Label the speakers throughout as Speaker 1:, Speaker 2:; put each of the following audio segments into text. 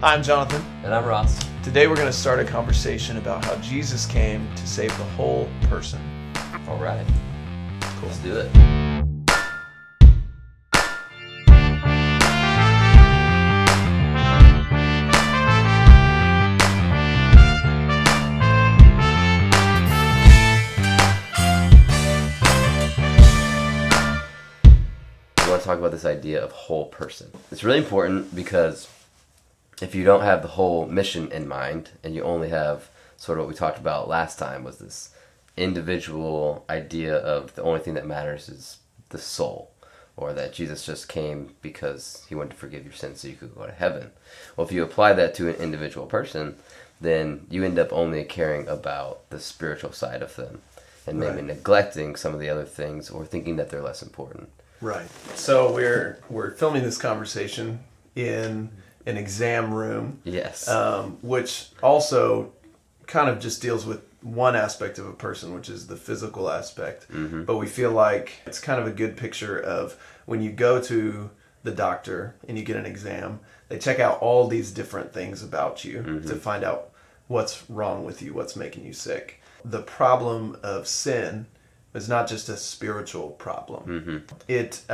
Speaker 1: I'm Jonathan.
Speaker 2: And I'm Ross.
Speaker 1: Today we're going to start a conversation about how Jesus came to save the whole person.
Speaker 2: All right.
Speaker 1: Cool.
Speaker 2: Let's do it. I want to talk about this idea of whole person. It's really important because if you don't have the whole mission in mind and you only have sort of what we talked about last time was this individual idea of the only thing that matters is the soul, or that Jesus just came because he wanted to forgive your sins so you could go to heaven. Well, if you apply that to an individual person, then you end up only caring about the spiritual side of them and maybe neglecting some of the other things or thinking that they're less important.
Speaker 1: Right. So we're filming this conversation in an exam room.
Speaker 2: Yes.
Speaker 1: Which also kind of just deals with one aspect of a person, which is the physical aspect. Mm-hmm. But we feel like it's kind of a good picture of when you go to the doctor and you get an exam, they check out all these different things about you to find out what's wrong with you, what's making you sick. The problem of sin is not just a spiritual problem. Mm-hmm. It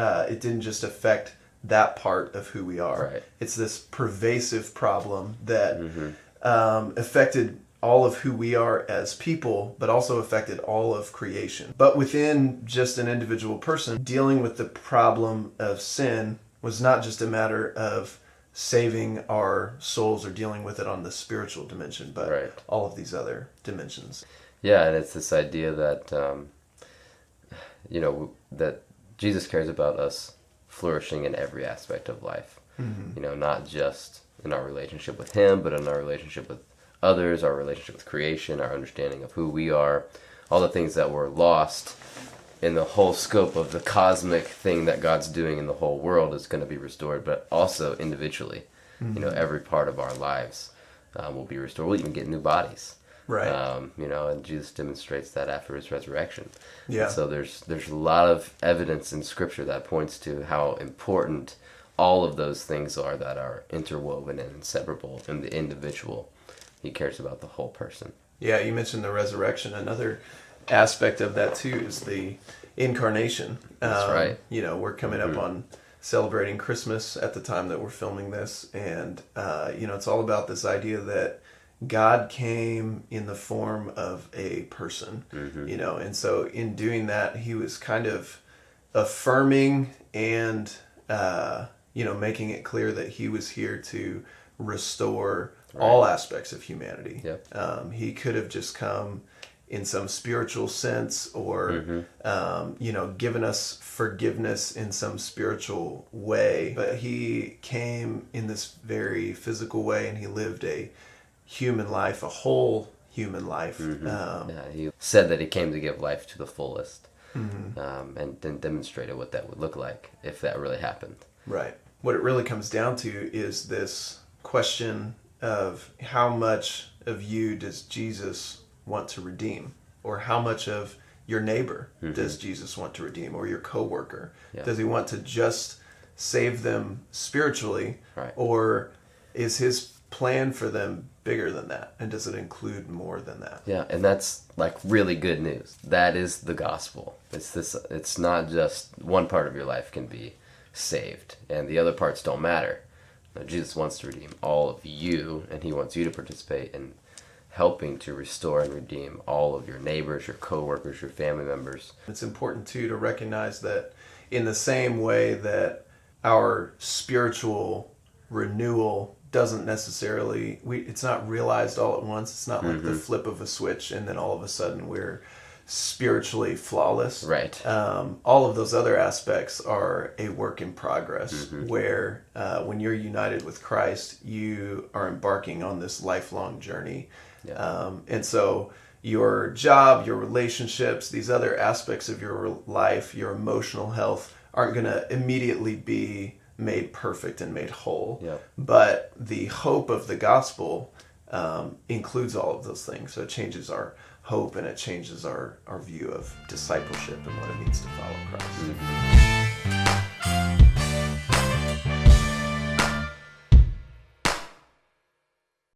Speaker 1: didn't just affect that part of who we are. Right. It's this pervasive problem that affected all of who we are as people, but also affected all of creation. But within just an individual person, dealing with the problem of sin was not just a matter of saving our souls or dealing with it on the spiritual dimension, but all of these other dimensions.
Speaker 2: Yeah, and it's this idea that, that Jesus cares about us flourishing in every aspect of life. Mm-hmm. Not just in our relationship with him, but in our relationship with others, our relationship with creation, our understanding of who we are, all the things that were lost in the whole scope of the cosmic thing that God's doing in the whole world is going to be restored, but also individually. Mm-hmm. Every part of our lives will be restored. We'll even get new bodies. Right. And Jesus demonstrates that after his resurrection. Yeah. And so there's a lot of evidence in Scripture that points to how important all of those things are that are interwoven and inseparable in the individual. He cares about the whole person. Yeah, you mentioned the resurrection.
Speaker 1: Another aspect of that too is the incarnation.
Speaker 2: That's right.
Speaker 1: We're coming up on celebrating Christmas at the time that we're filming this, and it's all about this idea that God came in the form of a person, and so in doing that, he was kind of affirming and, making it clear that he was here to restore all aspects of humanity. Yep. He could have just come in some spiritual sense or, given us forgiveness in some spiritual way, but he came in this very physical way, and he lived a human life, a whole human life.
Speaker 2: He said that he came to give life to the fullest, and then demonstrated what that would look like if that really happened.
Speaker 1: Right. What it really comes down to is this question of how much of you does Jesus want to redeem, or how much of your neighbor does Jesus want to redeem, or your coworker? Yeah. Does he want to just save them spiritually, or is his plan for them bigger than that, and does it include more than that?
Speaker 2: Yeah, and that's like really good news. That is the gospel. It's not just one part of your life can be saved and the other parts don't matter. No, Jesus wants to redeem all of you, and he wants you to participate in helping to restore and redeem all of your neighbors, your coworkers, your family members.
Speaker 1: It's important too to recognize that in the same way that our spiritual renewal doesn't necessarily, it's not realized all at once. It's not like the flip of a switch and then all of a sudden we're spiritually flawless.
Speaker 2: Right.
Speaker 1: All of those other aspects are a work in progress, where when you're united with Christ, you are embarking on this lifelong journey. Yeah. And so your job, your relationships, these other aspects of your life, your emotional health aren't going to immediately be made perfect and made whole. Yep. But the hope of the gospel includes all of those things. So it changes our hope, and it changes our view of discipleship and what it means to follow Christ. Mm-hmm.